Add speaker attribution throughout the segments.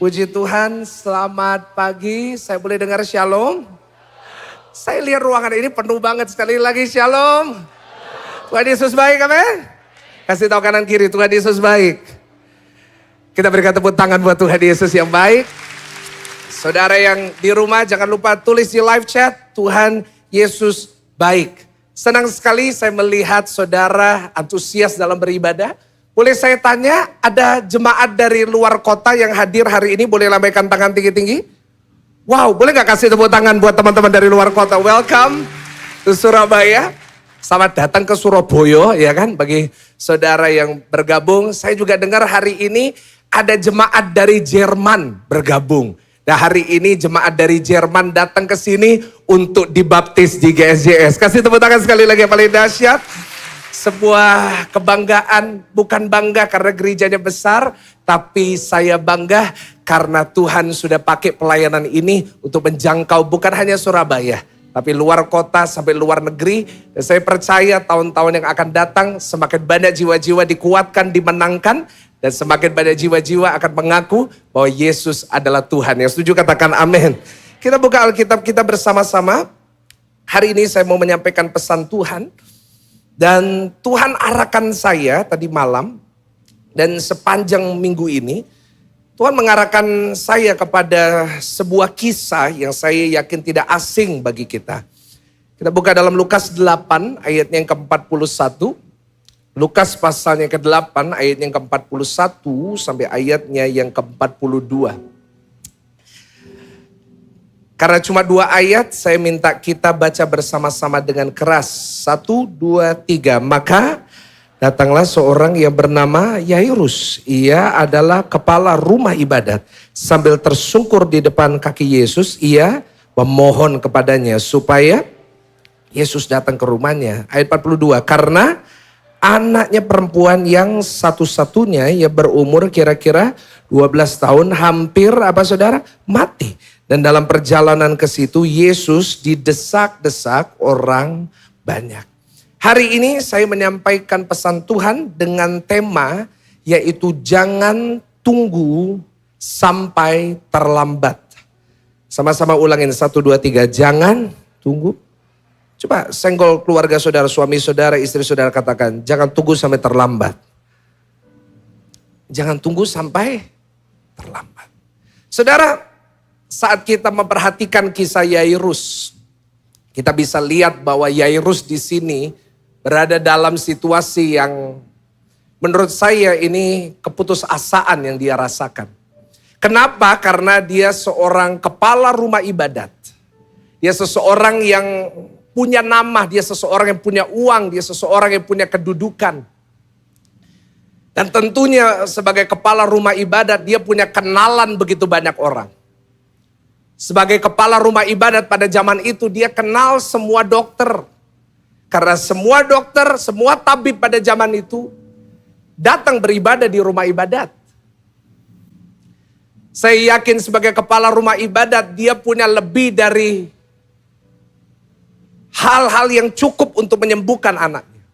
Speaker 1: Puji Tuhan, selamat pagi. Saya boleh dengar shalom? Saya lihat ruangan ini penuh banget, sekali lagi shalom. Tuhan Yesus baik, amin. Kasih tahu kanan kiri, Tuhan Yesus baik. Kita berikan tepuk tangan buat Tuhan Yesus yang baik. Saudara yang di rumah jangan lupa tulis di live chat, Tuhan Yesus baik. Senang sekali saya melihat saudara antusias dalam beribadah. Boleh saya tanya, ada jemaat dari luar kota yang hadir hari ini, boleh lambaikan tangan tinggi-tinggi? Wow, boleh gak kasih tepuk tangan buat teman-teman dari luar kota? Welcome to Surabaya. Selamat datang ke Surabaya, ya kan? Bagi saudara yang bergabung, saya juga dengar hari ini ada jemaat dari Jerman bergabung. Nah, hari ini jemaat dari Jerman datang ke sini untuk dibaptis di GSJS. Kasih tepuk tangan sekali lagi yang paling dahsyat. Sebuah kebanggaan, bukan bangga karena gerejanya besar, tapi saya bangga karena Tuhan sudah pakai pelayanan ini untuk menjangkau bukan hanya Surabaya, tapi luar kota sampai luar negeri. Dan saya percaya tahun-tahun yang akan datang semakin banyak jiwa-jiwa dikuatkan, dimenangkan, dan semakin banyak jiwa-jiwa akan mengaku bahwa Yesus adalah Tuhan. Yang setuju katakan amin. Kita buka Alkitab kita bersama-sama. Hari ini saya mau menyampaikan pesan Tuhan. Dan Tuhan arahkan saya tadi malam dan sepanjang minggu ini, Tuhan mengarahkan saya kepada sebuah kisah yang saya yakin tidak asing bagi kita. Kita buka dalam Lukas 8 ayatnya yang ke-41. Lukas pasalnya ke-8 ayatnya yang ke-41 sampai ayatnya yang ke-42. Karena cuma 2 ayat, saya minta kita baca bersama-sama dengan keras. 1, 2, 3. Maka datanglah seorang yang bernama Yairus. Ia adalah kepala rumah ibadat. Sambil tersungkur di depan kaki Yesus, ia memohon kepadanya supaya Yesus datang ke rumahnya. Ayat 42. Karena anaknya perempuan yang satu-satunya, ia berumur kira-kira 12 tahun, hampir apa saudara? Mati. Dan dalam perjalanan ke situ Yesus didesak-desak orang banyak. Hari ini saya menyampaikan pesan Tuhan dengan tema yaitu jangan tunggu sampai terlambat. Sama-sama ulangin 1, 2, 3. Jangan tunggu. Coba senggol keluarga saudara, suami saudara, istri saudara katakan, jangan tunggu sampai terlambat. Jangan tunggu sampai terlambat. Saudara, saat kita memperhatikan kisah Yairus, kita bisa lihat bahwa Yairus di sini berada dalam situasi yang menurut saya ini keputusasaan yang dia rasakan. Kenapa? Karena dia seorang kepala rumah ibadat. Dia seseorang yang punya nama, dia seseorang yang punya uang, dia seseorang yang punya kedudukan. Dan tentunya sebagai kepala rumah ibadat dia punya kenalan begitu banyak orang. Sebagai kepala rumah ibadat pada zaman itu dia kenal semua dokter. Karena semua dokter, semua tabib pada zaman itu datang beribadah di rumah ibadat. Saya yakin sebagai kepala rumah ibadat dia punya lebih dari hal-hal yang cukup untuk menyembuhkan anaknya.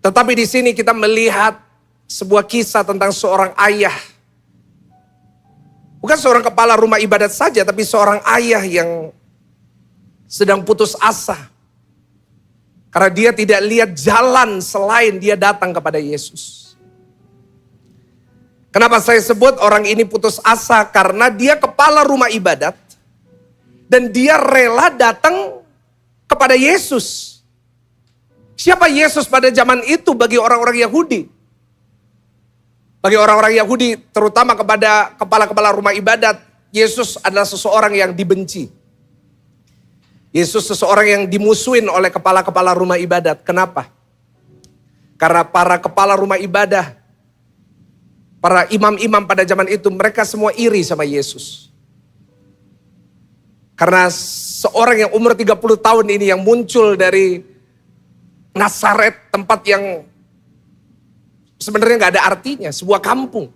Speaker 1: Tetapi di sini kita melihat sebuah kisah tentang seorang ayah. Bukan seorang kepala rumah ibadat saja, tapi seorang ayah yang sedang putus asa. Karena dia tidak lihat jalan selain dia datang kepada Yesus. Kenapa saya sebut orang ini putus asa? Karena dia kepala rumah ibadat. Dan dia rela datang kepada Yesus. Siapa Yesus pada zaman itu bagi orang-orang Yahudi? Bagi orang-orang Yahudi, terutama kepada kepala-kepala rumah ibadat, Yesus adalah seseorang yang dibenci. Yesus seseorang yang dimusuhin oleh kepala-kepala rumah ibadat. Kenapa? Karena para kepala rumah ibadah, para imam-imam pada zaman itu, mereka semua iri sama Yesus. Karena seorang yang umur 30 tahun ini yang muncul dari Nazaret, tempat yang sebenarnya gak ada artinya, sebuah kampung.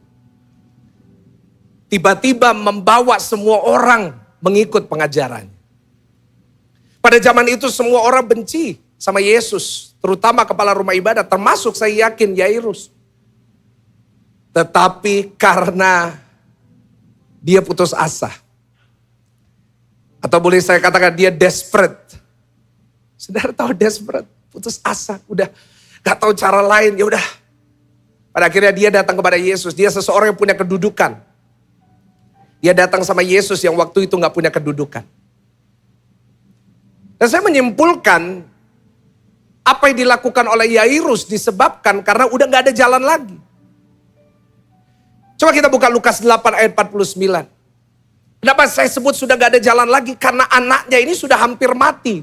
Speaker 1: Tiba-tiba membawa semua orang mengikut pengajarannya. Pada zaman itu semua orang benci sama Yesus. Terutama kepala rumah ibadat, termasuk saya yakin Yairus. Tetapi karena dia putus asa. Atau boleh saya katakan dia desperate. Saudara tahu desperate, putus asa, udah gak tahu cara lain, ya udah. Pada akhirnya dia datang kepada Yesus. Dia seseorang yang punya kedudukan. Dia datang sama Yesus yang waktu itu gak punya kedudukan. Dan saya menyimpulkan apa yang dilakukan oleh Yairus disebabkan karena udah gak ada jalan lagi. Coba kita buka Lukas 8 ayat 49. Kenapa saya sebut sudah gak ada jalan lagi? Karena anaknya ini sudah hampir mati.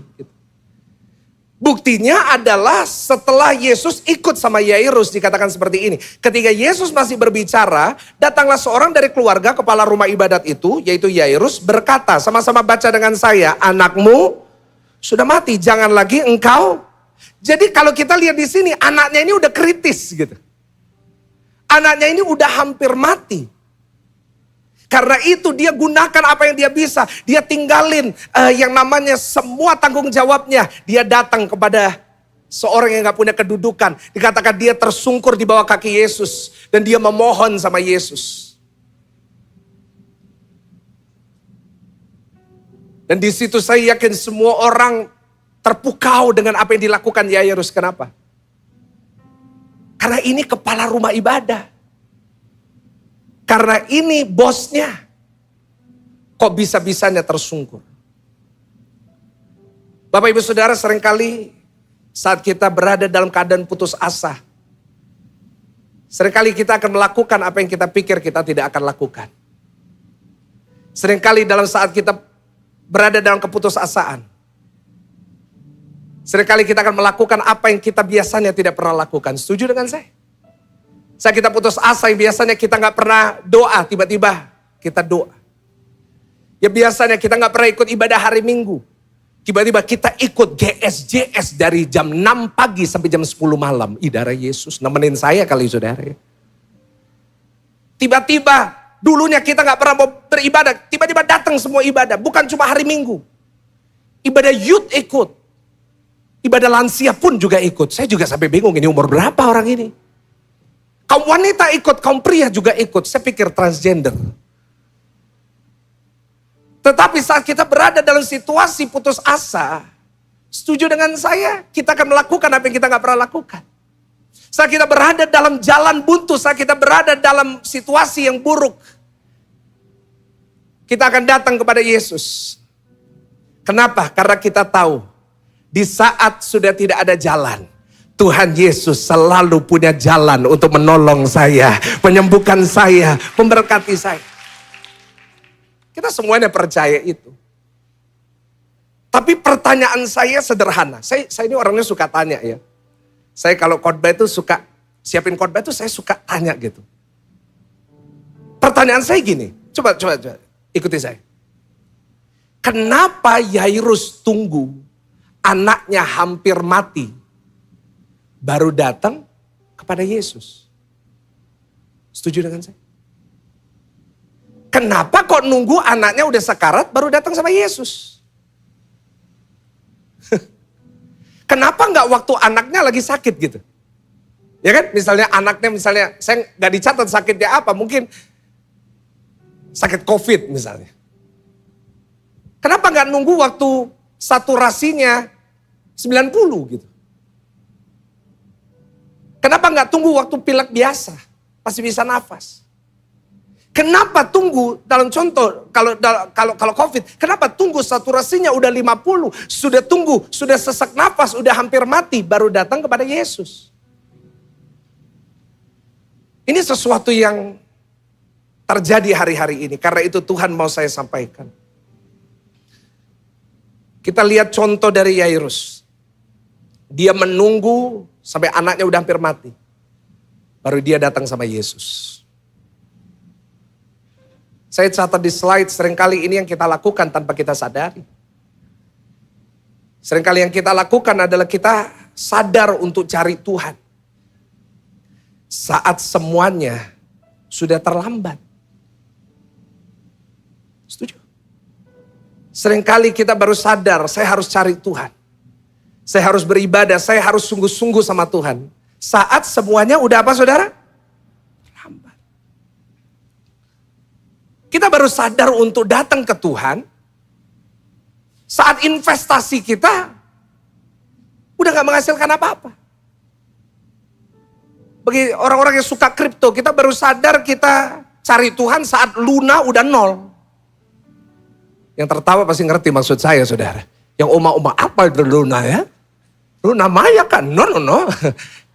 Speaker 1: Buktinya adalah setelah Yesus ikut sama Yairus, dikatakan seperti ini. Ketika Yesus masih berbicara, datanglah seorang dari keluarga kepala rumah ibadat itu, yaitu Yairus, berkata, sama-sama baca dengan saya, anakmu sudah mati, jangan lagi engkau. Jadi kalau kita lihat di sini, anaknya ini udah kritis gitu. Anaknya ini udah hampir mati. Karena itu dia gunakan apa yang dia bisa. Dia tinggalin yang namanya semua tanggung jawabnya. Dia datang kepada seorang yang gak punya kedudukan. Dikatakan dia tersungkur di bawah kaki Yesus. Dan dia memohon sama Yesus. Dan di situ saya yakin semua orang terpukau dengan apa yang dilakukan Yairus. Kenapa? Karena ini kepala rumah ibadah. Karena ini bosnya. Kok bisa-bisanya tersungkur? Bapak ibu saudara, seringkali saat kita berada dalam keadaan putus asa. Seringkali kita akan melakukan apa yang kita pikir kita tidak akan lakukan. Seringkali dalam saat kita berada dalam keputusasaan. Seringkali kita akan melakukan apa yang kita biasanya tidak pernah lakukan. Setuju dengan saya? Saat kita putus asa yang biasanya kita gak pernah doa, tiba-tiba kita doa. Ya biasanya kita gak pernah ikut ibadah hari Minggu. Tiba-tiba kita ikut GSJS dari jam 6 pagi sampai jam 10 malam. Darah Yesus nemenin saya kali saudara ya. Tiba-tiba dulunya kita gak pernah mau beribadah. Tiba-tiba datang semua ibadah. Bukan cuma hari Minggu. Ibadah youth ikut. Ibadah lansia pun juga ikut. Saya juga sampai bingung ini umur berapa orang ini. Kaum wanita ikut, kaum pria juga ikut. Saya pikir transgender. Tetapi saat kita berada dalam situasi putus asa, setuju dengan saya, kita akan melakukan apa yang kita gak pernah lakukan. Saat kita berada dalam jalan buntu, saat kita berada dalam situasi yang buruk, kita akan datang kepada Yesus. Kenapa? Karena kita tahu, di saat sudah tidak ada jalan, Tuhan Yesus selalu punya jalan untuk menolong saya, menyembuhkan saya, memberkati saya. Kita semuanya percaya itu. Tapi pertanyaan saya sederhana. Saya ini orangnya suka tanya ya. Saya kalau khotbah itu suka, siapin khotbah itu saya suka tanya gitu. Pertanyaan saya gini, coba ikuti saya. Kenapa Yairus tunggu anaknya hampir mati, baru datang kepada Yesus? Setuju dengan saya? Kenapa kok nunggu anaknya udah sekarat baru datang sama Yesus? Kenapa nggak waktu anaknya lagi sakit gitu? Ya kan, misalnya anaknya saya nggak dicatat sakitnya apa, mungkin sakit COVID misalnya. Kenapa nggak nunggu waktu saturasinya 90 gitu? Kenapa nggak tunggu waktu pilek biasa, masih bisa nafas? Kenapa tunggu dalam contoh kalau COVID, kenapa tunggu saturasinya udah 50, sudah sesak nafas, udah hampir mati baru datang kepada Yesus? Ini sesuatu yang terjadi hari-hari ini, karena itu Tuhan mau saya sampaikan. Kita lihat contoh dari Yairus. Dia menunggu sampai anaknya udah hampir mati. Baru dia datang sama Yesus. Saya catat di slide, seringkali ini yang kita lakukan tanpa kita sadari. Seringkali yang kita lakukan adalah kita sadar untuk cari Tuhan. Saat semuanya sudah terlambat. Setuju? Seringkali kita baru sadar, saya harus cari Tuhan. Saya harus beribadah, saya harus sungguh-sungguh sama Tuhan. Saat semuanya udah apa saudara? Terlambat. Kita baru sadar untuk datang ke Tuhan saat investasi kita udah gak menghasilkan apa-apa. Bagi orang-orang yang suka kripto, kita baru sadar kita cari Tuhan saat Luna udah nol. Yang tertawa pasti ngerti maksud saya, saudara. Yang oma-oma apa itu Luna ya? Luna Maya kan? No.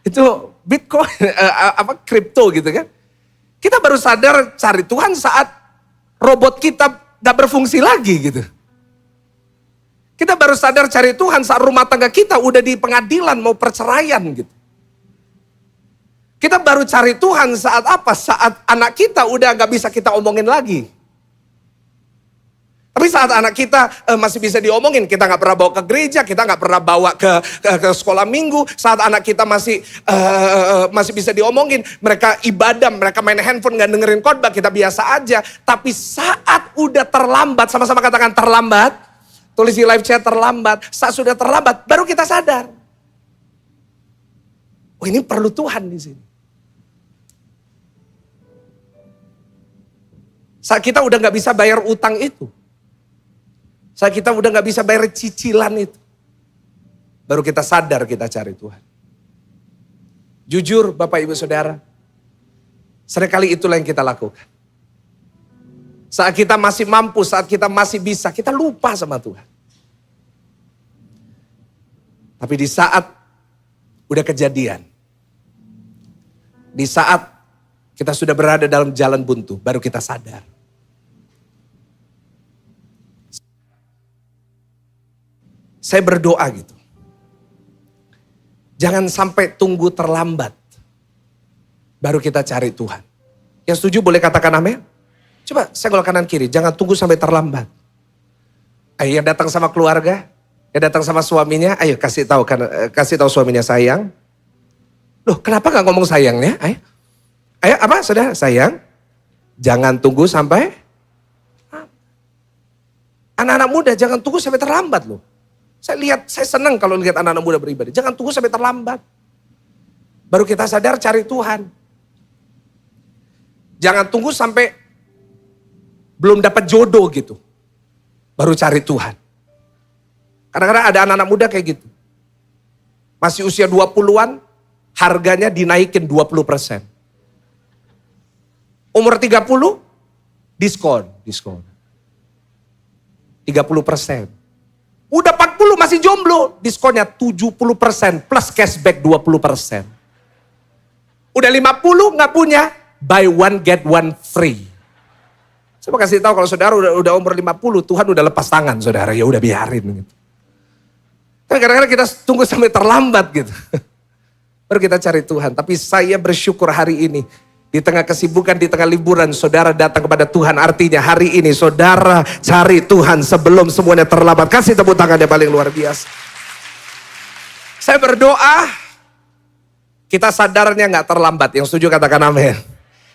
Speaker 1: Itu Bitcoin, kripto gitu kan. Kita baru sadar cari Tuhan saat robot kita gak berfungsi lagi gitu. Kita baru sadar cari Tuhan saat rumah tangga kita udah di pengadilan mau perceraian gitu. Kita baru cari Tuhan saat apa? Saat anak kita udah gak bisa kita omongin lagi. Tapi saat anak kita masih bisa diomongin, kita gak pernah bawa ke gereja, kita gak pernah bawa ke sekolah minggu. Saat anak kita masih bisa diomongin, mereka ibadah, mereka main handphone gak dengerin khotbah, kita biasa aja. Tapi saat udah terlambat, sama-sama katakan terlambat, tulis di live chat terlambat. Saat sudah terlambat, baru kita sadar. Oh ini perlu Tuhan di sini. Saat kita udah gak bisa bayar utang itu. Saat kita udah gak bisa bayar cicilan itu. Baru kita sadar kita cari Tuhan. Jujur Bapak Ibu Saudara. Seringkali itulah yang kita lakukan. Saat kita masih mampu, saat kita masih bisa, kita lupa sama Tuhan. Tapi di saat udah kejadian. Di saat kita sudah berada dalam jalan buntu, baru kita sadar. Saya berdoa gitu. Jangan sampai tunggu terlambat. Baru kita cari Tuhan. Yang setuju boleh katakan amin? Coba senggol kanan kiri. Jangan tunggu sampai terlambat. Ayo yang datang sama keluarga. Yang datang sama suaminya. Ayo kasih tahu suaminya sayang. Loh kenapa gak ngomong sayangnya? Ayo apa saudara? Sayang. Jangan tunggu sampai. Anak-anak muda jangan tunggu sampai terlambat loh. Saya senang kalau lihat anak-anak muda beribadah. Jangan tunggu sampai terlambat. Baru kita sadar cari Tuhan. Jangan tunggu sampai belum dapat jodoh gitu. Baru cari Tuhan. Kadang-kadang ada anak-anak muda kayak gitu. Masih usia 20-an, harganya dinaikin 20%. Umur 30, diskon. 30%. Udah 40 masih jomblo, diskonnya 70% plus cashback 20%. Udah 50 nggak punya, buy one get one free. Saya mau kasih tahu kalau saudara udah umur 50, Tuhan udah lepas tangan saudara, ya udah biarin gitu. Tapi kadang-kadang kita tunggu sampai terlambat gitu. Baru kita cari Tuhan, tapi saya bersyukur hari ini. Di tengah kesibukan, di tengah liburan, saudara datang kepada Tuhan. Artinya hari ini saudara cari Tuhan sebelum semuanya terlambat. Kasih tepuk tangan yang paling luar biasa. Saya berdoa, kita sadarnya gak terlambat. Yang setuju katakan amin.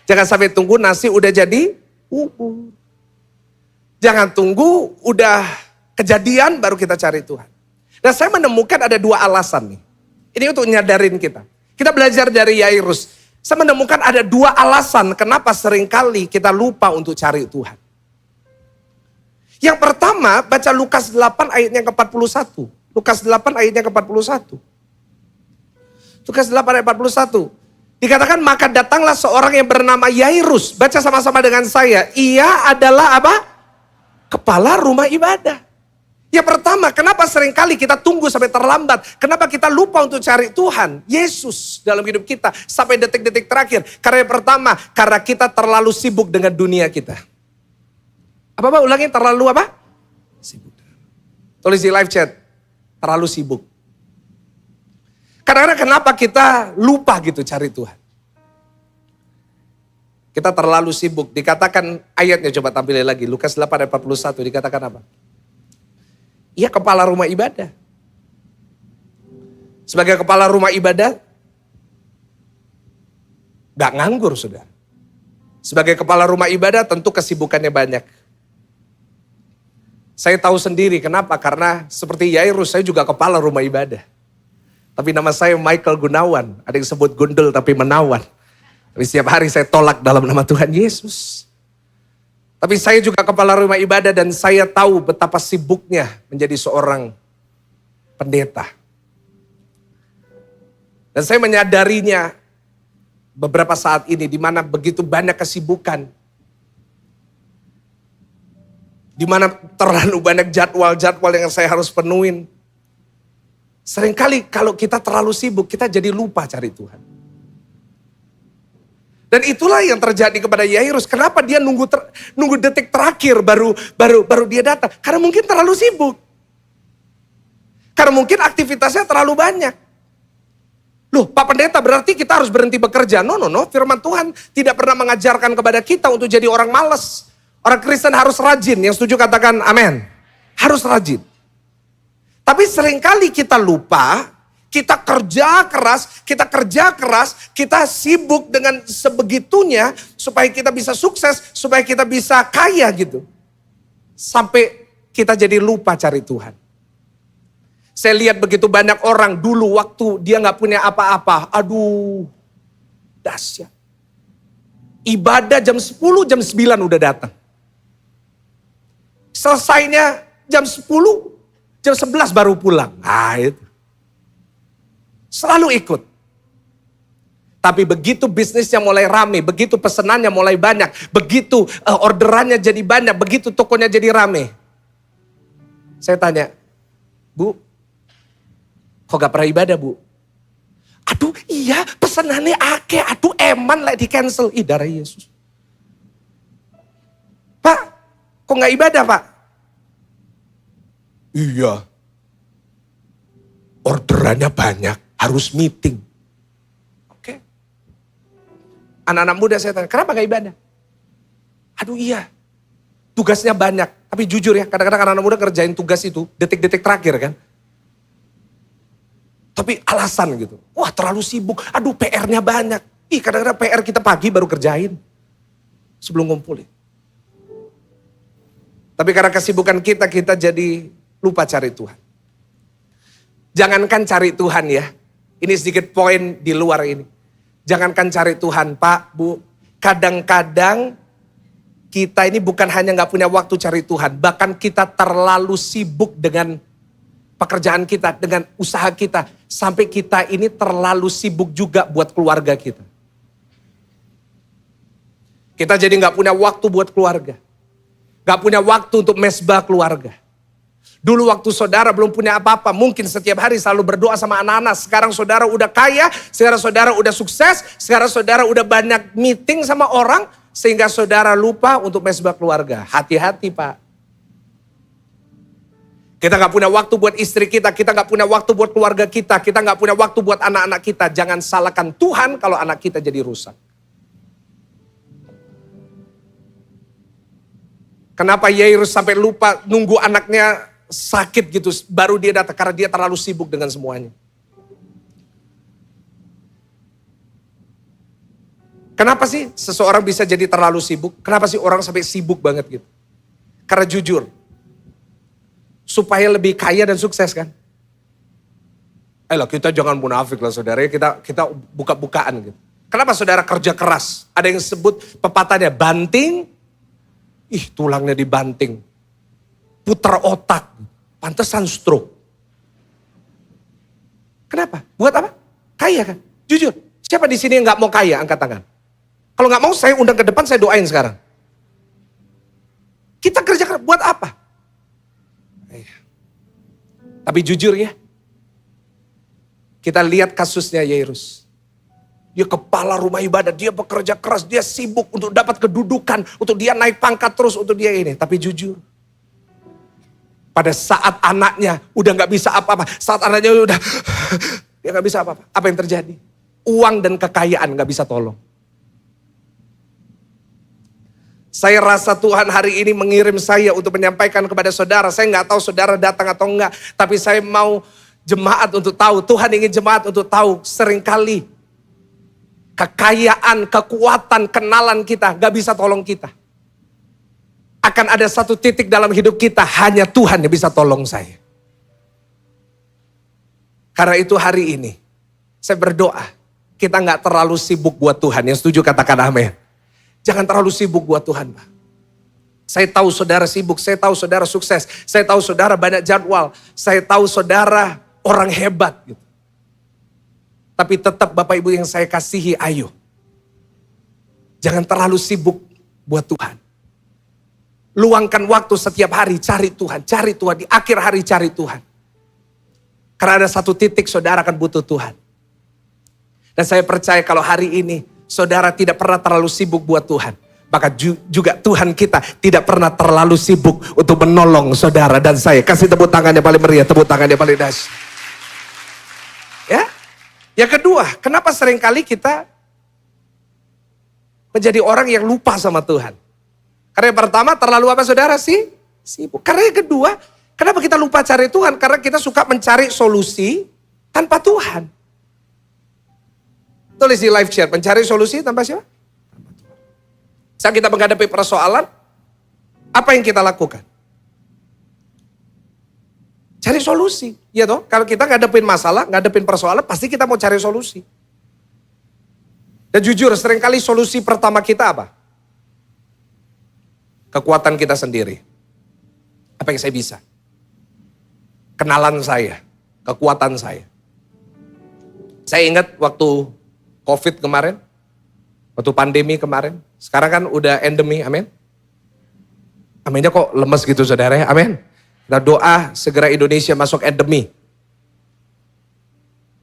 Speaker 1: Jangan sampai tunggu nasi udah jadi bubur. Jangan tunggu udah kejadian baru kita cari Tuhan. Dan saya menemukan ada dua alasan nih. Ini untuk nyadarin kita. Kita belajar dari Yairus. Saya menemukan ada dua alasan kenapa seringkali kita lupa untuk cari Tuhan. Yang pertama, baca Lukas 8 ayatnya ke-41. Lukas 8 ayatnya ke-41. Lukas 8 ayat 41. Dikatakan, maka datanglah seorang yang bernama Yairus. Baca sama-sama dengan saya. Ia adalah apa? Kepala rumah ibadah. Yang pertama, kenapa seringkali kita tunggu sampai terlambat? Kenapa kita lupa untuk cari Tuhan, Yesus dalam hidup kita sampai detik-detik terakhir? Karena yang pertama, karena kita terlalu sibuk dengan dunia kita. Apa ulangi, terlalu apa? Sibuk. Tulis di live chat, terlalu sibuk. Kadang-kadang kenapa kita lupa gitu cari Tuhan? Kita terlalu sibuk. Dikatakan ayatnya, coba tampilin lagi. Lukas 8 ayat 41 dikatakan apa? Ia kepala rumah ibadah. Sebagai kepala rumah ibadah, gak nganggur saudara. Sebagai kepala rumah ibadah tentu kesibukannya banyak. Saya tahu sendiri kenapa, karena seperti Yairus saya juga kepala rumah ibadah. Tapi nama saya Michael Gunawan, ada yang sebut gundul tapi menawan. Tapi setiap hari saya tolak dalam nama Tuhan Yesus. Tapi saya juga kepala rumah ibadah dan saya tahu betapa sibuknya menjadi seorang pendeta. Dan saya menyadarinya beberapa saat ini di mana begitu banyak kesibukan. Di mana terlalu banyak jadwal-jadwal yang saya harus penuhin. Seringkali kalau kita terlalu sibuk, kita jadi lupa cari Tuhan. Dan itulah yang terjadi kepada Yairus. Kenapa dia nunggu detik terakhir baru dia datang? Karena mungkin terlalu sibuk. Karena mungkin aktivitasnya terlalu banyak. Loh, Pak Pendeta, berarti kita harus berhenti bekerja. No. Firman Tuhan tidak pernah mengajarkan kepada kita untuk jadi orang malas. Orang Kristen harus rajin. Yang setuju katakan amin. Harus rajin. Tapi seringkali kita lupa. Kita kerja keras, kita sibuk dengan sebegitunya supaya kita bisa sukses, supaya kita bisa kaya gitu. Sampai kita jadi lupa cari Tuhan. Saya lihat begitu banyak orang dulu waktu dia gak punya apa-apa. Aduh, dahsyat. Ibadah jam 10, jam 9 udah datang. Selesainya jam 10, jam 11 baru pulang. Nah itu. Selalu ikut. Tapi begitu bisnisnya mulai rame, begitu pesenannya mulai banyak, begitu orderannya jadi banyak, begitu tokonya jadi rame. Saya tanya, Bu, kok gak pernah ibadah, Bu? Aduh iya, pesenannya ake, aduh eman lah di cancel. Ih, darah Yesus. Pak, kok gak ibadah, Pak? Iya. Orderannya banyak. Harus meeting. Oke. Anak-anak muda saya tanya, kenapa gak ibadah? Aduh iya. Tugasnya banyak. Tapi jujur ya, kadang-kadang anak-anak muda kerjain tugas itu detik-detik terakhir kan. Tapi alasan gitu. Wah terlalu sibuk. Aduh PR-nya banyak. Ih kadang-kadang PR kita pagi baru kerjain. Sebelum ngumpulin. Tapi karena kesibukan kita jadi lupa cari Tuhan. Jangankan cari Tuhan ya. Ini sedikit poin di luar ini. Jangankan cari Tuhan, Pak, Bu. Kadang-kadang kita ini bukan hanya gak punya waktu cari Tuhan. Bahkan kita terlalu sibuk dengan pekerjaan kita, dengan usaha kita. Sampai kita ini terlalu sibuk juga buat keluarga kita. Kita jadi gak punya waktu buat keluarga. Gak punya waktu untuk mesbah keluarga. Dulu waktu saudara belum punya apa-apa, mungkin setiap hari selalu berdoa sama anak-anak. Sekarang saudara udah kaya, sekarang saudara udah sukses, sekarang saudara udah banyak meeting sama orang, sehingga saudara lupa untuk mesbah keluarga. Hati-hati Pak. Kita gak punya waktu buat istri kita gak punya waktu buat keluarga kita gak punya waktu buat anak-anak kita. Jangan salahkan Tuhan kalau anak kita jadi rusak. Kenapa Yairus sampai lupa nunggu anaknya sakit gitu, baru dia datang karena dia terlalu sibuk dengan semuanya. Kenapa sih seseorang bisa jadi terlalu sibuk? Kenapa sih orang sampai sibuk banget gitu? Karena jujur, supaya lebih kaya dan sukses kan? Ayolah kita jangan munafik lah saudara, kita buka-bukaan gitu. Kenapa saudara kerja keras? Ada yang sebut pepatahnya banting, ih tulangnya dibanting. Putar otak, pantesan stroke. Kenapa? Buat apa? Kaya kan? Jujur, siapa di sini yang gak mau kaya? Angkat tangan. Kalau gak mau saya undang ke depan, saya doain sekarang. Kita kerja buat apa? Tapi jujur ya, kita lihat kasusnya Yairus. Dia kepala rumah ibadah, dia bekerja keras, dia sibuk untuk dapat kedudukan, untuk dia naik pangkat terus, untuk dia ini. Tapi jujur, pada saat anaknya udah gak bisa apa-apa. Saat anaknya udah, dia gak bisa apa-apa. Apa yang terjadi? Uang dan kekayaan gak bisa tolong. Saya rasa Tuhan hari ini mengirim saya untuk menyampaikan kepada saudara. Saya gak tahu saudara datang atau enggak. Tapi saya mau jemaat untuk tahu. Tuhan ingin jemaat untuk tahu. Seringkali kekayaan, kekuatan, kenalan kita gak bisa tolong kita. Akan ada satu titik dalam hidup kita, hanya Tuhan yang bisa tolong saya. Karena itu hari ini, saya berdoa, kita gak terlalu sibuk buat Tuhan. Yang setuju katakan amin. Jangan terlalu sibuk buat Tuhan, Pak. Saya tahu saudara sibuk, saya tahu saudara sukses, saya tahu saudara banyak jadwal, saya tahu saudara orang hebat gitu. Tapi tetap Bapak Ibu yang saya kasihi, ayo. Jangan terlalu sibuk buat Tuhan. Luangkan waktu setiap hari cari Tuhan, di akhir hari cari Tuhan. Karena ada satu titik saudara akan butuh Tuhan. Dan saya percaya kalau hari ini saudara tidak pernah terlalu sibuk buat Tuhan. Maka juga Tuhan kita tidak pernah terlalu sibuk untuk menolong saudara dan saya. Kasih tepuk tangan yang paling meriah, tepuk tangan yang paling dahsyat. Ya. Yang kedua, kenapa seringkali kita menjadi orang yang lupa sama Tuhan? Karena yang pertama terlalu apa saudara sih? Sibuk. Karena yang kedua, kenapa kita lupa cari Tuhan? Karena kita suka mencari solusi tanpa Tuhan. Tulis di live chat, mencari solusi tanpa siapa? Saat kita menghadapi persoalan, apa yang kita lakukan? Cari solusi, ya toh? Kalau kita ngadepin masalah, ngadepin persoalan, pasti kita mau cari solusi. Dan jujur, seringkali solusi pertama kita apa? Kekuatan kita sendiri. Apa yang saya bisa? Kenalan saya, kekuatan saya. Saya ingat waktu COVID kemarin, waktu pandemi kemarin, sekarang kan udah endemi, amin. Aminnya kok lemes gitu saudara ya, amin. Kita doa segera Indonesia masuk endemi.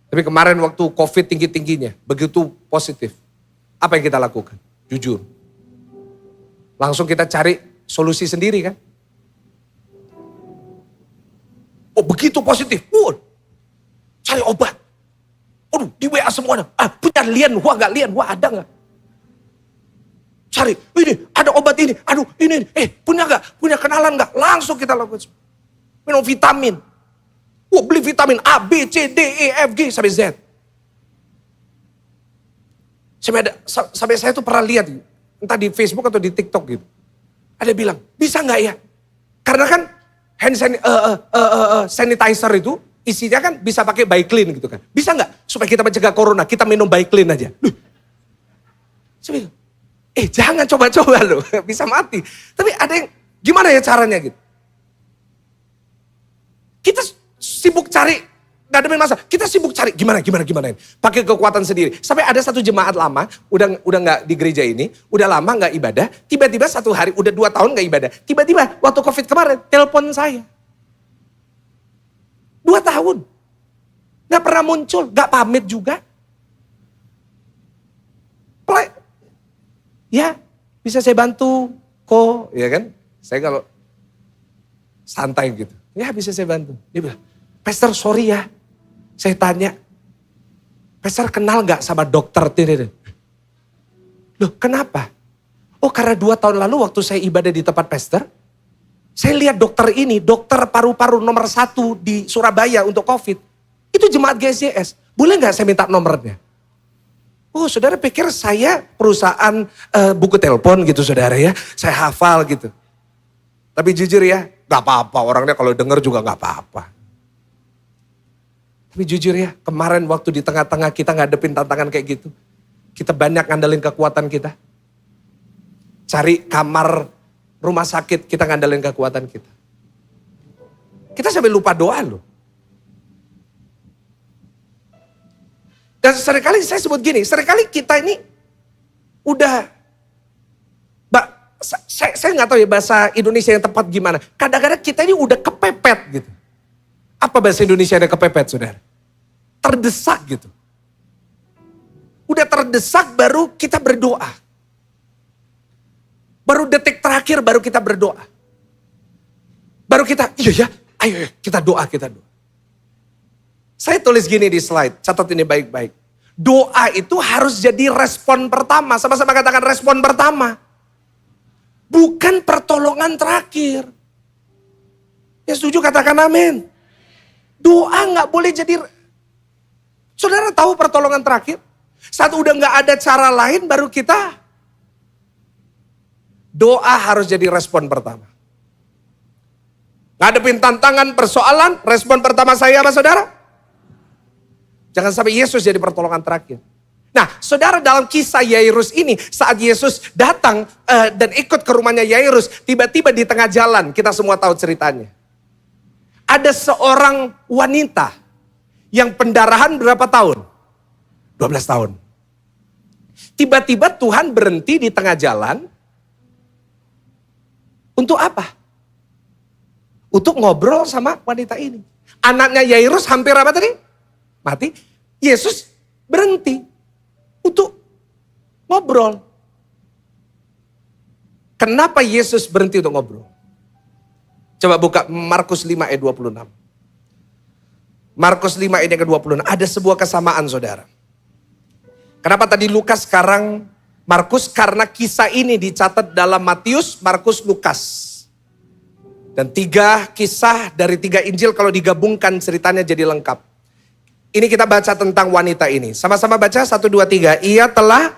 Speaker 1: Tapi kemarin waktu COVID tinggi-tingginya, begitu positif. Apa yang kita lakukan? Jujur. Langsung kita cari solusi sendiri kan. Oh begitu positif, cari obat. Aduh di WA semuanya, punya lian, gak lian, ada gak? Cari, ini ada obat ini, aduh ini, punya gak? Punya kenalan gak? Langsung kita lakukan. Minum vitamin. Beli vitamin A, B, C, D, E, F, G, sampai Z. Sampai saya tuh pernah lihat, entah di Facebook atau di TikTok gitu. Ada bilang, bisa gak ya? Karena kan hand sanitizer itu isinya kan bisa pakai Biclean gitu kan. Bisa gak supaya kita mencegah corona, kita minum Biclean aja. Saya bilang, jangan coba-coba loh, bisa mati. Tapi ada yang, gimana ya caranya gitu? Kita sibuk cari, gak ada masalah. Kita sibuk cari gimana. Pakai kekuatan sendiri. Sampai ada satu jemaat lama, udah gak di gereja ini, udah lama gak ibadah. Tiba-tiba satu hari, udah 2 tahun gak ibadah. Tiba-tiba waktu COVID kemarin, telepon saya. 2 tahun. Gak pernah muncul, gak pamit juga. Ya, bisa saya bantu kok, ya kan? Saya kalau santai gitu. Ya bisa saya bantu. Dia bilang, Pastor sorry ya. Saya tanya, Pastor kenal gak sama dokter ini? Loh kenapa? Oh karena 2 tahun lalu waktu saya ibadah di tempat Pastor, saya lihat dokter ini, dokter paru-paru nomor 1 di Surabaya untuk COVID. Itu jemaat GSJS. Boleh gak saya minta nomornya? Oh saudara pikir saya perusahaan buku telepon gitu saudara ya. Saya hafal gitu. Tapi jujur ya, gak apa-apa. Orangnya kalau denger juga gak apa-apa. Tapi jujur ya, kemarin waktu di tengah-tengah kita ngadepin tantangan kayak gitu. Kita banyak ngandalin kekuatan kita. Cari kamar rumah sakit, kita ngandalin kekuatan kita. Kita sampai lupa doa loh. Dan seringkali saya sebut gini, seringkali kita ini udah, saya nggak tahu ya bahasa Indonesia yang tepat gimana. Kadang-kadang kita ini udah kepepet gitu. Apa bahasa Indonesia yang kepepet saudara? Terdesak gitu. Udah terdesak baru kita berdoa. Baru detik terakhir baru kita berdoa. Baru kita, iya ya, ayo kita doa. Saya tulis gini di slide, catat ini baik-baik. Doa itu harus jadi respon pertama. Sama-sama katakan respon pertama. Bukan pertolongan terakhir. Ya setuju katakan amin. Doa gak boleh jadi. Saudara tahu pertolongan terakhir? Saat udah gak ada cara lain baru kita. Doa harus jadi respon pertama. Ngadepin tantangan, persoalan, respon pertama saya apa saudara? Jangan sampai Yesus jadi pertolongan terakhir. Nah, saudara, dalam kisah Yairus ini, saat Yesus datang dan ikut ke rumahnya Yairus, tiba-tiba di tengah jalan, kita semua tahu ceritanya. Ada seorang wanita yang pendarahan berapa tahun? 12 tahun. Tiba-tiba Tuhan berhenti di tengah jalan. Untuk apa? Untuk ngobrol sama wanita ini. Anaknya Yairus hampir apa tadi? Mati. Yesus berhenti untuk ngobrol. Kenapa Yesus berhenti untuk ngobrol? Coba buka Markus 5 ayat 26. Markus 5 ayat yang ke-26. Ada sebuah kesamaan, saudara. Kenapa tadi Lukas, sekarang Markus? Karena kisah ini dicatat dalam Matius, Markus, Lukas. Dan 3 kisah dari 3 Injil kalau digabungkan ceritanya jadi lengkap. Ini kita baca tentang wanita ini. Sama-sama baca 1, 2, 3. Ia telah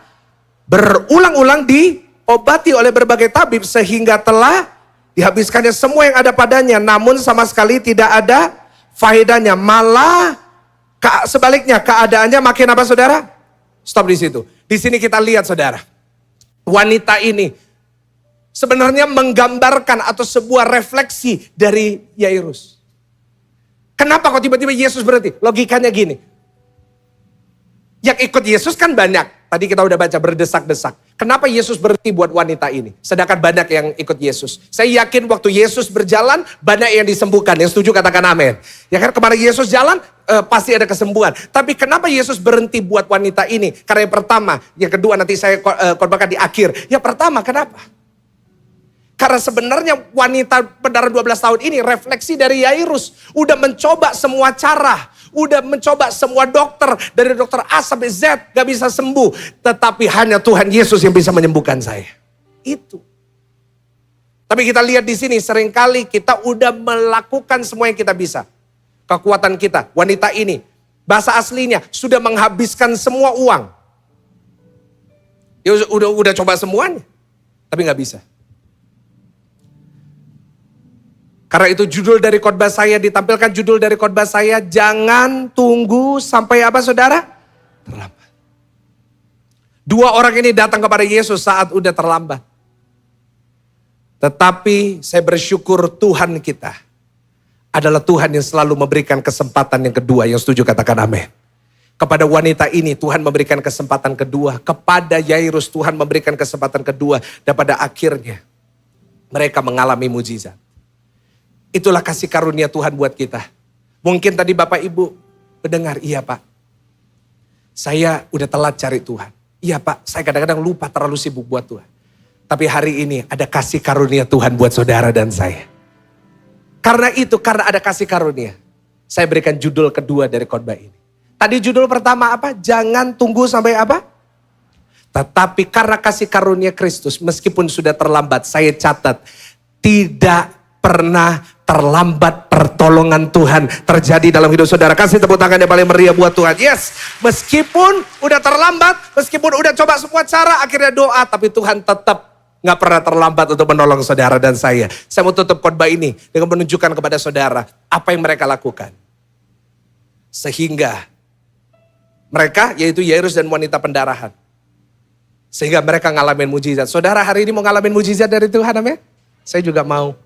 Speaker 1: berulang-ulang diobati oleh berbagai tabib sehingga telah dihabiskannya semua yang ada padanya. Namun sama sekali tidak ada faedahnya. Malah sebaliknya keadaannya makin apa, saudara? Stop di situ. Di sini kita lihat, saudara. Wanita ini sebenarnya menggambarkan atau sebuah refleksi dari Yairus. Kenapa kok tiba-tiba Yesus berhenti? Logikanya gini. Yang ikut Yesus kan banyak. Tadi kita udah baca berdesak-desak. Kenapa Yesus berhenti buat wanita ini? Sedangkan banyak yang ikut Yesus. Saya yakin waktu Yesus berjalan banyak yang disembuhkan. Yang setuju katakan amin. Ya kan, kemana Yesus jalan pasti ada kesembuhan. Tapi kenapa Yesus berhenti buat wanita ini? Karena yang pertama, yang kedua nanti saya khotbahkan di akhir. Yang pertama, kenapa? Karena sebenarnya wanita pendarahan 12 tahun ini refleksi dari Yairus. Udah mencoba semua cara. Udah mencoba semua dokter. Dari dokter A sampai Z gak bisa sembuh. Tetapi hanya Tuhan Yesus yang bisa menyembuhkan saya. Itu. Tapi kita lihat di sini seringkali kita udah melakukan semua yang kita bisa. Kekuatan kita. Wanita ini. Bahasa aslinya sudah menghabiskan semua uang. Ya udah coba semuanya. Tapi gak bisa. Karena itu judul dari khotbah saya, ditampilkan judul dari khotbah saya, jangan tunggu sampai apa, saudara? Terlambat. 2 orang ini datang kepada Yesus saat udah terlambat. Tetapi saya bersyukur Tuhan kita adalah Tuhan yang selalu memberikan kesempatan yang kedua. Yang setuju katakan amin. Kepada wanita ini Tuhan memberikan kesempatan kedua. Kepada Yairus Tuhan memberikan kesempatan kedua. Dan pada akhirnya mereka mengalami mujizat. Itulah kasih karunia Tuhan buat kita. Mungkin tadi Bapak Ibu mendengar, iya Pak. Saya udah telat cari Tuhan. Iya Pak, saya kadang-kadang lupa terlalu sibuk buat Tuhan. Tapi hari ini ada kasih karunia Tuhan buat saudara dan saya. Karena itu, karena ada kasih karunia. Saya berikan judul kedua dari khotbah ini. Tadi judul pertama apa? Jangan tunggu sampai apa? Tetapi karena kasih karunia Kristus, meskipun sudah terlambat, saya catat, tidak pernah terlambat pertolongan Tuhan terjadi dalam hidup saudara. Kasih tepuk tangan yang paling meriah buat Tuhan. Yes, meskipun udah terlambat, meskipun udah coba semua cara, akhirnya doa, tapi Tuhan tetap gak pernah terlambat untuk menolong saudara dan saya. Saya mau tutup khotbah ini dengan menunjukkan kepada saudara apa yang mereka lakukan. Sehingga mereka, yaitu Yairus dan wanita pendarahan. Sehingga mereka ngalamin mujizat. Saudara hari ini mau ngalamin mujizat dari Tuhan, amin? Saya juga mau.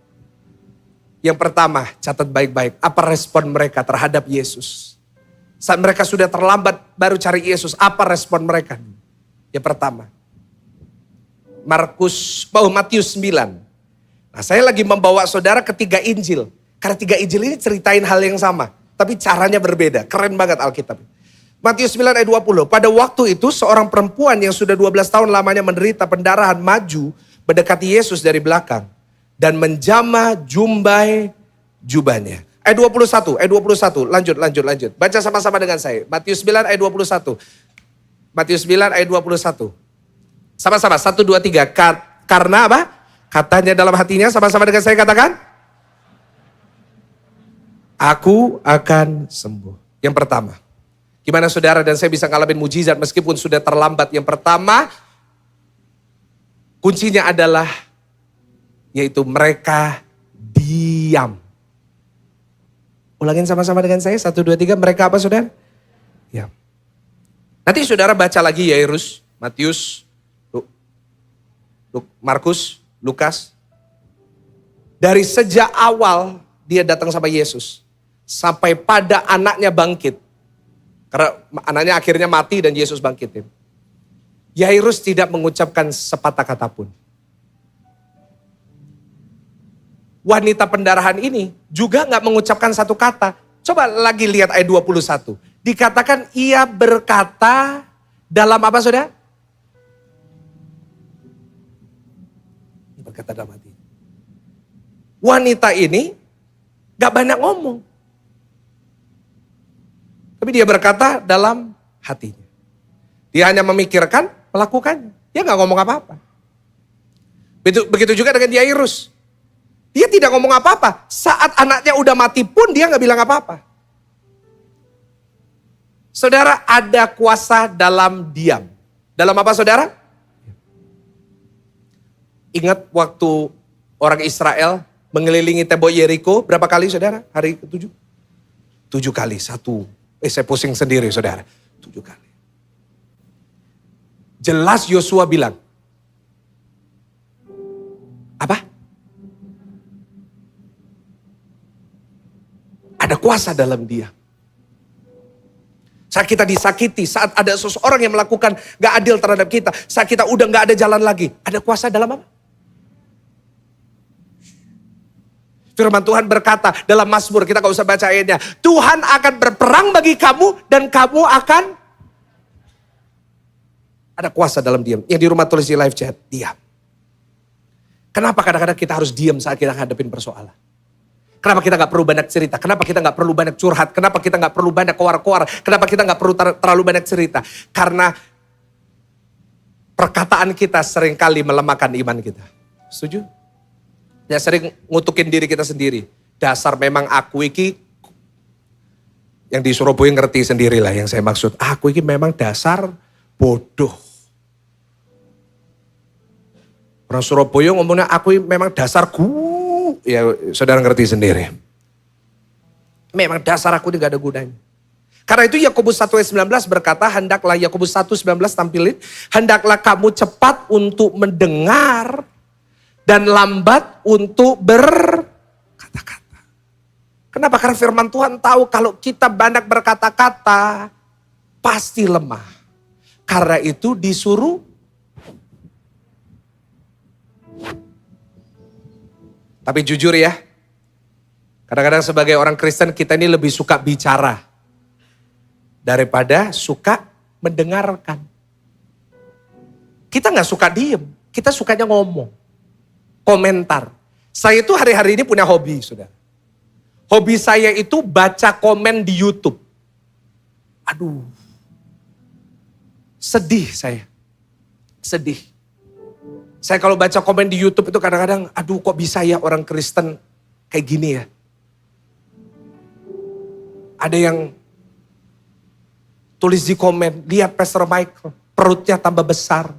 Speaker 1: Yang pertama, catat baik-baik. Apa respon mereka terhadap Yesus? Saat mereka sudah terlambat baru cari Yesus. Apa respon mereka? Yang pertama. Matius 9. Nah, saya lagi membawa saudara ke 3 Injil. Karena 3 Injil ini ceritain hal yang sama. Tapi caranya berbeda. Keren banget Alkitab. Matius 9 ayat 20. Pada waktu itu seorang perempuan yang sudah 12 tahun lamanya menderita pendarahan maju mendekati Yesus dari belakang. Dan menjamah jubahnya. Ayat 21, lanjut. Baca sama-sama dengan saya. Matius 9 ayat 21. Matius 9 ayat 21. Sama-sama, 1, 2, 3. Karena apa? Katanya dalam hatinya, sama-sama dengan saya katakan. Aku akan sembuh. Yang pertama. Gimana saudara dan saya bisa ngalamin mujizat meskipun sudah terlambat. Yang pertama, kuncinya adalah yaitu mereka diam. Ulangin sama-sama dengan saya. 1, 2, 3. Mereka apa saudara? Diam. Nanti saudara baca lagi Yairus, Matius, Markus, Lukas. Dari sejak awal dia datang sama Yesus. Sampai pada anaknya bangkit. Karena anaknya akhirnya mati dan Yesus bangkitin. Yairus tidak mengucapkan sepatah kata pun. Wanita pendarahan ini juga gak mengucapkan satu kata. Coba lagi lihat ayat 21. Dikatakan ia berkata dalam apa saudara? Berkata dalam hati. Wanita ini gak banyak ngomong. Tapi dia berkata dalam hatinya. Dia hanya memikirkan, melakukannya. Dia gak ngomong apa-apa. Begitu juga dengan Yairus. Dia tidak ngomong apa-apa. Saat anaknya udah mati pun dia gak bilang apa-apa. Saudara, ada kuasa dalam diam. Dalam apa saudara? Ingat waktu orang Israel mengelilingi tembok Yeriko berapa kali saudara? Hari ke-7? 7 kali, saya pusing sendiri saudara. 7 kali. Jelas Yosua bilang. Apa? Ada kuasa dalam dia. Saat kita disakiti, saat ada seseorang yang melakukan gak adil terhadap kita. Saat kita udah gak ada jalan lagi. Ada kuasa dalam apa? Firman Tuhan berkata dalam Mazmur, kita gak usah baca ayatnya. Tuhan akan berperang bagi kamu dan kamu akan. Ada kuasa dalam diam. Yang di rumah tulis di live chat, diam. Kenapa kadang-kadang kita harus diam saat kita hadapin persoalan? Kenapa kita gak perlu banyak cerita? Kenapa kita gak perlu banyak curhat? Kenapa kita gak perlu banyak koar-koar? Kenapa kita gak perlu terlalu banyak cerita? Karena perkataan kita seringkali melemahkan iman kita. Setuju? Ya sering ngutukin diri kita sendiri. Dasar memang aku iki, yang di Surabaya ngerti sendirilah yang saya maksud. Aku iki memang dasar bodoh. Orang Surabaya ngomongnya aku memang dasar ya saudara ngerti sendiri. Memang dasar aku ini gak ada gunanya. Karena itu Yakobus 1 ayat 19 berkata, hendaklah Yakobus 1:19 tampilin, hendaklah kamu cepat untuk mendengar dan lambat untuk berkata-kata. Kenapa? Karena firman Tuhan tahu kalau kita banyak berkata-kata pasti lemah. Karena itu disuruh. Tapi jujur ya, kadang-kadang sebagai orang Kristen kita ini lebih suka bicara daripada suka mendengarkan. Kita gak suka diem, kita sukanya ngomong, komentar. Saya itu hari-hari ini punya hobi, saudara. Hobi saya itu baca komen di YouTube. Aduh, sedih saya, sedih. Saya kalau baca komen di YouTube itu kadang-kadang, aduh kok bisa ya orang Kristen kayak gini ya. Ada yang tulis di komen, lihat Pastor Michael, perutnya tambah besar.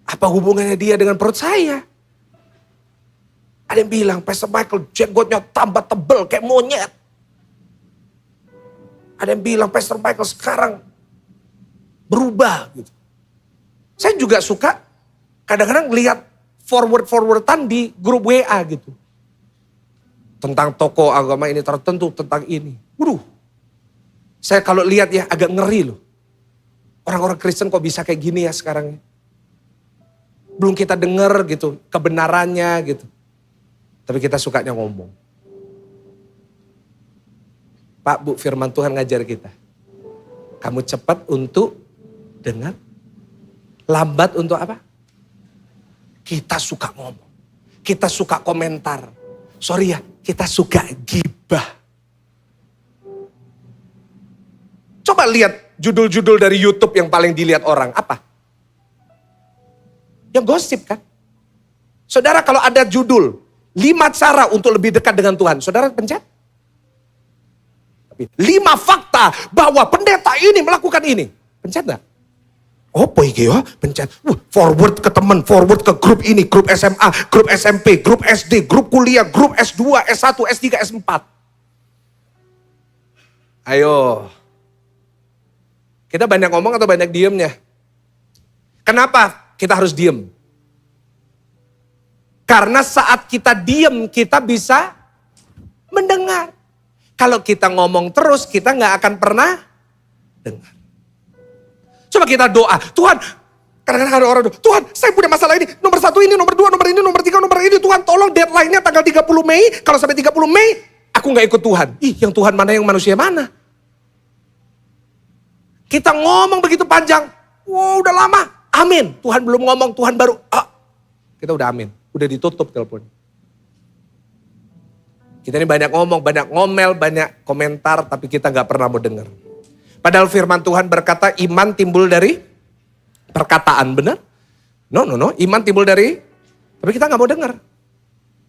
Speaker 1: Apa hubungannya dia dengan perut saya? Ada yang bilang, Pastor Michael jenggotnya tambah tebel kayak monyet. Ada yang bilang, Pastor Michael sekarang berubah gitu. Saya juga suka kadang-kadang lihat forward-forwardan di grup WA gitu. Tentang tokoh agama ini tertentu, tentang ini. Waduh, saya kalau lihat ya agak ngeri loh. Orang-orang Kristen kok bisa kayak gini ya sekarang. Belum kita dengar gitu, kebenarannya gitu. Tapi kita sukanya ngomong. Pak, Bu, firman Tuhan ngajar kita. Kamu cepat untuk dengar. Lambat untuk apa? Kita suka ngomong. Kita suka komentar. Sorry ya, kita suka gibah. Coba lihat judul-judul dari YouTube yang paling dilihat orang. Apa? Yang gosip kan? Saudara kalau ada judul, 5 cara untuk lebih dekat dengan Tuhan. Saudara pencet? 5 fakta bahwa pendeta ini melakukan ini. Pencet gak? Apa iki ya? Pencet. Forward ke teman, forward ke grup ini, grup SMA, grup SMP, grup SD, grup kuliah, grup S2, S1, S3, S4. Ayo. Kita banyak ngomong atau banyak diemnya? Kenapa kita harus diem? Karena saat kita diem, kita bisa mendengar. Kalau kita ngomong terus, kita nggak akan pernah dengar. Coba kita doa, Tuhan, kadang-kadang ada orang doa, Tuhan saya punya masalah ini, nomor 1 ini, nomor 2, nomor ini, nomor 3, nomor ini, Tuhan tolong deadline-nya tanggal 30 Mei, kalau sampai 30 Mei, aku nggak ikut Tuhan. Ih, yang Tuhan mana, yang manusia mana? Kita ngomong begitu panjang, wow udah lama, amin. Tuhan belum ngomong, Tuhan baru, kita udah amin, udah ditutup telepon. Kita ini banyak ngomong, banyak ngomel, banyak komentar, tapi kita nggak pernah mau dengar. Padahal firman Tuhan berkata iman timbul dari perkataan, benar? No, iman timbul dari, tapi kita nggak mau dengar.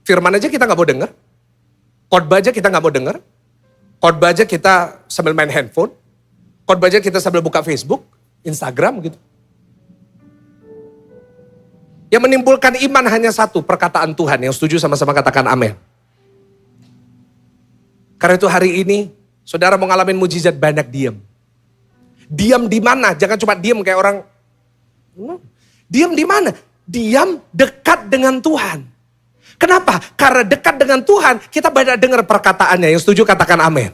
Speaker 1: Firman aja kita nggak mau dengar. Khotbah aja kita nggak mau dengar. Khotbah aja kita sambil main handphone. Khotbah aja kita sambil buka Facebook, Instagram gitu. Yang menimbulkan iman hanya satu, perkataan Tuhan. Yang setuju sama-sama katakan amin. Karena itu hari ini, saudara mau ngalamin mujizat banyak diam. Diam di mana? Jangan cuma diam kayak orang. Diam di mana? Diam dekat dengan Tuhan. Kenapa? Karena dekat dengan Tuhan, kita banyak dengar perkataannya. Yang setuju katakan amin.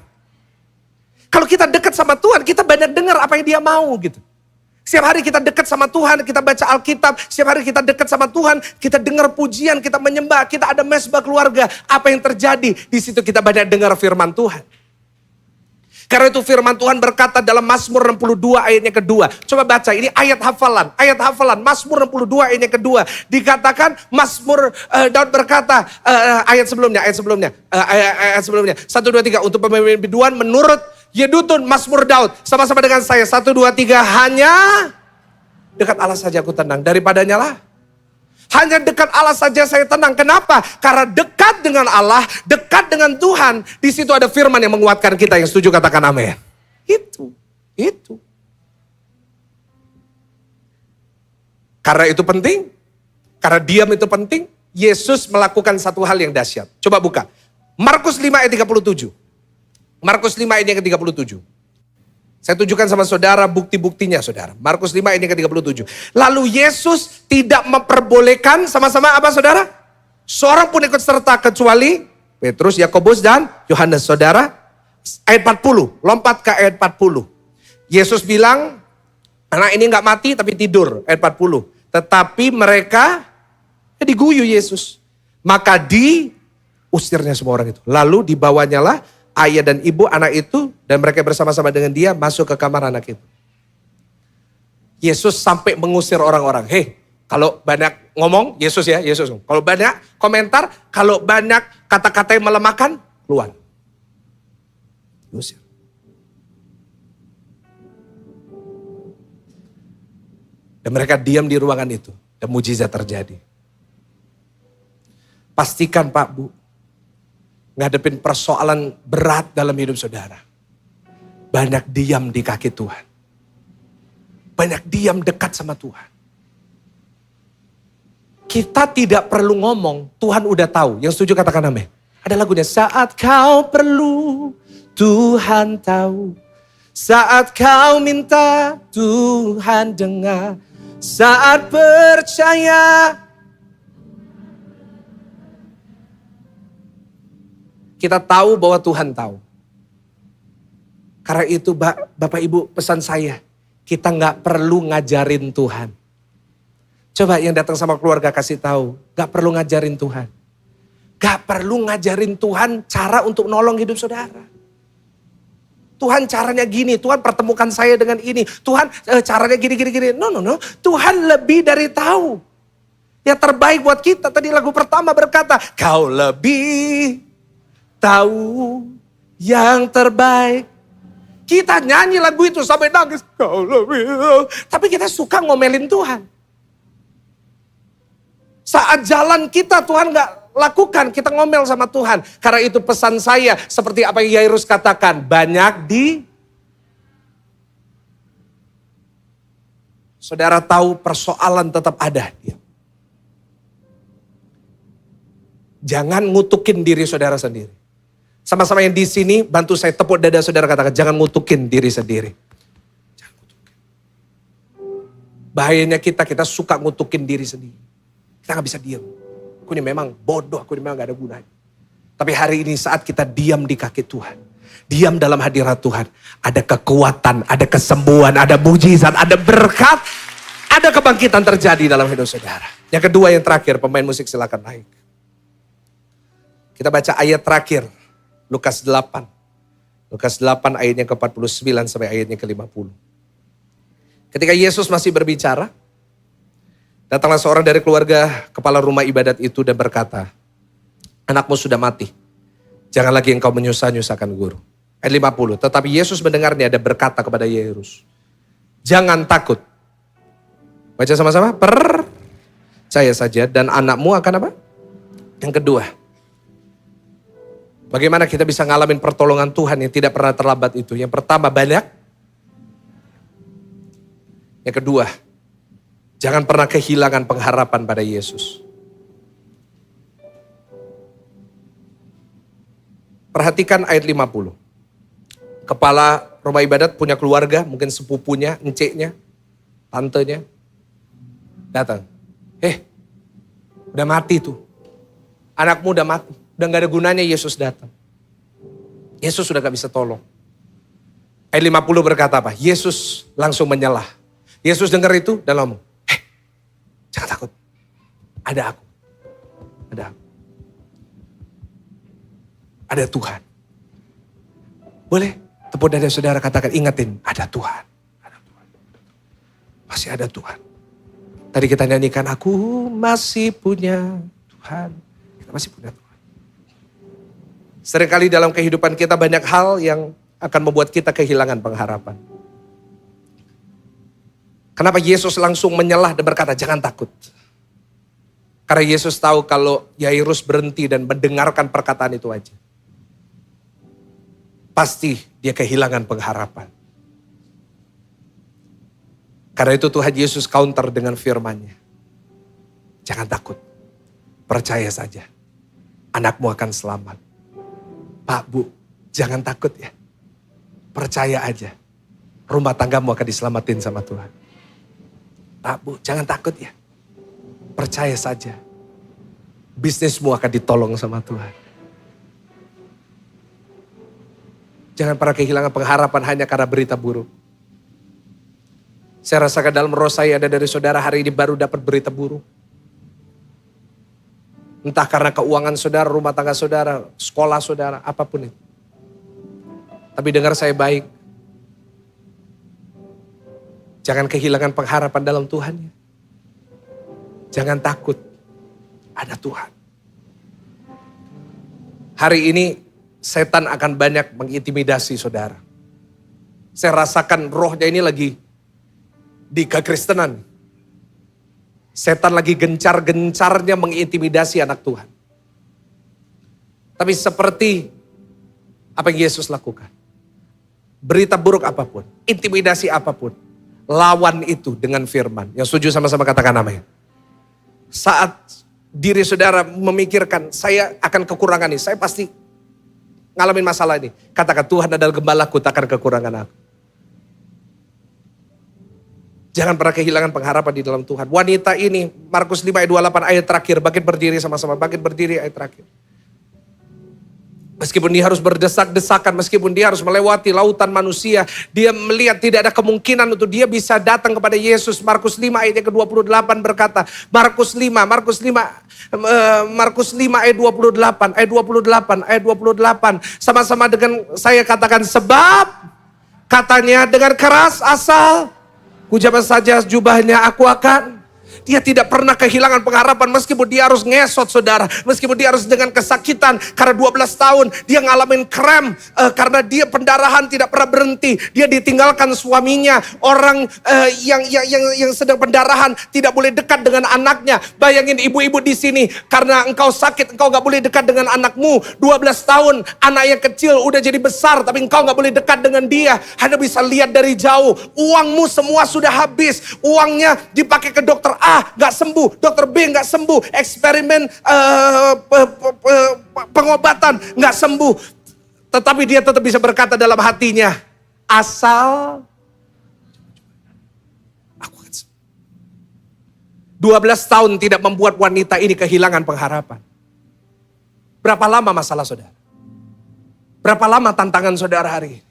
Speaker 1: Kalau kita dekat sama Tuhan, kita banyak dengar apa yang dia mau gitu. Setiap hari kita dekat sama Tuhan, kita baca Alkitab. Setiap hari kita dekat sama Tuhan, kita dengar pujian, kita menyembah, kita ada mesbah keluarga. Apa yang terjadi? Di situ kita banyak dengar firman Tuhan. Karena itu firman Tuhan berkata dalam Mazmur 62 ayatnya kedua. Coba baca, ini ayat hafalan. Ayat hafalan, Mazmur 62 ayatnya kedua. Dikatakan Mazmur, Daud berkata, ayat sebelumnya. 1, 2, 3. Untuk pemimpin biduan menurut Yedutun, Mazmur Daud. Sama-sama dengan saya, 1, 2, 3. Hanya dekat Allah saja aku tenang. Daripadanya lah. Hanya dekat Allah saja saya tenang. Kenapa? Karena dekat dengan Allah, dekat dengan Tuhan. Di situ ada firman yang menguatkan kita. Yang setuju katakan amin. Itu. Karena itu penting. Karena diam itu penting. Yesus melakukan satu hal yang dahsyat. Coba buka. Markus 5 ayat 37. Markus 5 ayat yang ke-37. Saya tunjukkan sama saudara bukti-buktinya saudara. Markus 5 ayat yang ke-37. Lalu Yesus tidak memperbolehkan sama-sama apa saudara? Seorang pun ikut serta kecuali Petrus, Yakobus dan Yohanes. Saudara, ayat 40. Lompat ke ayat 40. Yesus bilang, anak ini gak mati tapi tidur. Ayat 40. Tetapi mereka diguyu Yesus. Maka diusirnya semua orang itu. Lalu dibawanya lah ayah dan ibu anak itu dan mereka bersama-sama dengan dia masuk ke kamar anak itu. Yesus sampai mengusir orang-orang. Hei, kalau banyak ngomong, Yesus. Kalau banyak komentar, kalau banyak kata-kata yang melemahkan, keluar. Diusir. Dan mereka diam di ruangan itu. Dan mujizat terjadi. Pastikan Pak, Bu, ngadepin persoalan berat dalam hidup saudara. Banyak diam di kaki Tuhan. Banyak diam dekat sama Tuhan. Kita tidak perlu ngomong, Tuhan udah tahu. Yang setuju katakan amin. Ada lagunya, saat kau perlu, Tuhan tahu. Saat kau minta, Tuhan dengar. Saat percaya, kita tahu bahwa Tuhan tahu. Karena itu Bapak Ibu pesan saya, kita gak perlu ngajarin Tuhan. Coba yang datang sama keluarga kasih tahu, gak perlu ngajarin Tuhan. Gak perlu ngajarin Tuhan cara untuk nolong hidup saudara. Tuhan caranya gini, Tuhan pertemukan saya dengan ini. Tuhan caranya gini. No. Tuhan lebih dari tahu. Yang terbaik buat kita, tadi lagu pertama berkata, kau lebih tahu yang terbaik. Kita nyanyi lagu itu sampai nangis. Kau lebih tahu. Tapi kita suka ngomelin Tuhan. Saat jalan kita Tuhan gak lakukan, kita ngomel sama Tuhan. Karena itu pesan saya, seperti apa yang Yairus katakan, banyak saudara tahu persoalan tetap ada. Jangan ngutukin diri saudara sendiri. Sama-sama yang di sini, bantu saya tepuk dada saudara, katakan jangan ngutukin diri sendiri. Jangan ngutukin. Bahayanya kita suka ngutukin diri sendiri. Kita gak bisa diam. Aku ini memang bodoh, aku ini memang gak ada gunanya. Tapi hari ini saat kita diam di kaki Tuhan. Diam dalam hadirat Tuhan. Ada kekuatan, ada kesembuhan, ada mujizat, ada berkat. Ada kebangkitan terjadi dalam hidup saudara. Yang kedua, yang terakhir, pemain musik silakan naik. Kita baca ayat terakhir. Lukas 8. Lukas 8 ayatnya ke-49 sampai ayatnya ke-50. Ketika Yesus masih berbicara, datanglah seorang dari keluarga kepala rumah ibadat itu dan berkata, anakmu sudah mati. Jangan lagi engkau menyusah-nyusahkan guru. Ayat 50. Tetapi Yesus mendengarnya dan berkata kepada Yairus, jangan takut. Baca sama-sama. Percaya saja dan anakmu akan apa? Yang kedua. Bagaimana kita bisa ngalamin pertolongan Tuhan yang tidak pernah terlambat itu? Yang pertama banyak. Yang kedua, jangan pernah kehilangan pengharapan pada Yesus. Perhatikan ayat 50. Kepala rumah ibadat punya keluarga, mungkin sepupunya, enciknya, tantenya. Datang. Udah mati tuh. Anakmu udah mati. Udah gak ada gunanya Yesus datang. Yesus sudah gak bisa tolong. Ayat 50 berkata apa? Yesus langsung menyalah. Yesus dengar itu dan ngomong, jangan takut. Ada aku. Ada aku. Ada Tuhan. Boleh tepuk dada saudara katakan, ingatin, ada Tuhan. Ada Tuhan. Masih ada Tuhan. Tadi kita nyanyikan, aku masih punya Tuhan. Kita masih punya Tuhan. Seringkali dalam kehidupan kita banyak hal yang akan membuat kita kehilangan pengharapan. Kenapa Yesus langsung menyalah dan berkata, jangan takut. Karena Yesus tahu kalau Yairus berhenti dan mendengarkan perkataan itu aja. Pasti dia kehilangan pengharapan. Karena itu Tuhan Yesus counter dengan firman-Nya. Jangan takut, percaya saja. Anakmu akan selamat. Pak, Bu, jangan takut ya. Percaya aja. Rumah tanggamu akan diselamatin sama Tuhan. Pak, Bu, jangan takut ya. Percaya saja. Bisnismu akan ditolong sama Tuhan. Jangan pernah kehilangan pengharapan hanya karena berita buruk. Saya rasakan dalam roh saya ada dari saudara hari ini baru dapat berita buruk. Entah karena keuangan saudara, rumah tangga saudara, sekolah saudara, apapun itu. Tapi dengar saya baik. Jangan kehilangan pengharapan dalam Tuhan ya. Jangan takut. Ada Tuhan. Hari ini setan akan banyak mengintimidasi saudara. Saya rasakan rohnya ini lagi di kekristenan. Setan lagi gencar-gencarnya mengintimidasi anak Tuhan. Tapi seperti apa yang Yesus lakukan. Berita buruk apapun, intimidasi apapun. Lawan itu dengan firman. Yang setuju sama-sama katakan namanya. Saat diri saudara memikirkan, saya akan kekurangan ini. Saya pasti ngalamin masalah ini. Katakan, Tuhan adalah gembalaku, takkan kekurangan aku. Jangan pernah kehilangan pengharapan di dalam Tuhan. Wanita ini, Markus 5 ayat 28 ayat terakhir. Bangkit berdiri sama-sama, bangkit berdiri ayat terakhir. Meskipun dia harus berdesak-desakan, meskipun dia harus melewati lautan manusia, dia melihat tidak ada kemungkinan untuk dia bisa datang kepada Yesus. Markus 5 ayat ke-28 berkata, Markus 5 ayat 28, ayat 28. Sama-sama dengan saya katakan, sebab katanya dengan keras asal kujabat saja jubahnya aku akan. Dia tidak pernah kehilangan pengharapan meskipun dia harus ngesot saudara. Meskipun dia harus dengan kesakitan. Karena 12 tahun dia ngalamin krem. Karena dia pendarahan tidak pernah berhenti. Dia ditinggalkan suaminya. Orang yang sedang pendarahan tidak boleh dekat dengan anaknya. Bayangin ibu-ibu di sini. Karena engkau sakit, engkau gak boleh dekat dengan anakmu. 12 tahun anak yang kecil udah jadi besar. Tapi engkau gak boleh dekat dengan dia. Hanya bisa lihat dari jauh. Uangmu semua sudah habis. Uangnya dipakai ke dokter A. Gak sembuh, dokter B gak sembuh, eksperimen pengobatan gak sembuh. Tetapi dia tetap bisa berkata dalam hatinya, asal aku akan sembuh. 12 tahun tidak membuat wanita ini kehilangan pengharapan. Berapa lama masalah saudara? Berapa lama tantangan saudara hari ini?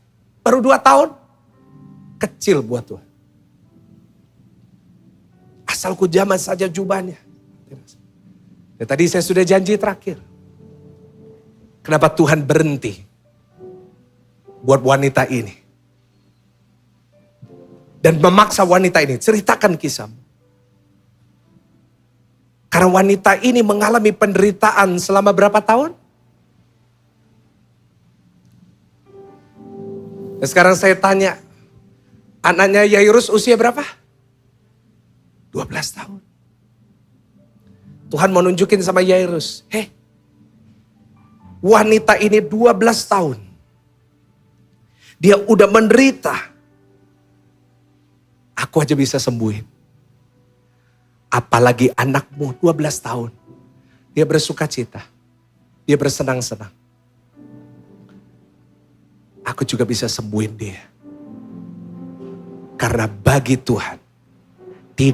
Speaker 1: Baru 2 tahun? Kecil buat Tuhan. Asal ku jamah saja jubahnya. Ya, tadi saya sudah janji terakhir. Kenapa Tuhan berhenti buat wanita ini? Dan memaksa wanita ini, ceritakan kisahmu. Karena wanita ini mengalami penderitaan selama berapa tahun? Dan sekarang saya tanya, anaknya Yairus usia berapa? 12 tahun. Tuhan mau nunjukin sama Yairus, wanita ini 12 tahun. Dia udah menderita. Aku aja bisa sembuhin. Apalagi anakmu 12 tahun. Dia bersuka cita. Dia bersenang-senang. Aku juga bisa sembuhin dia. Karena bagi Tuhan,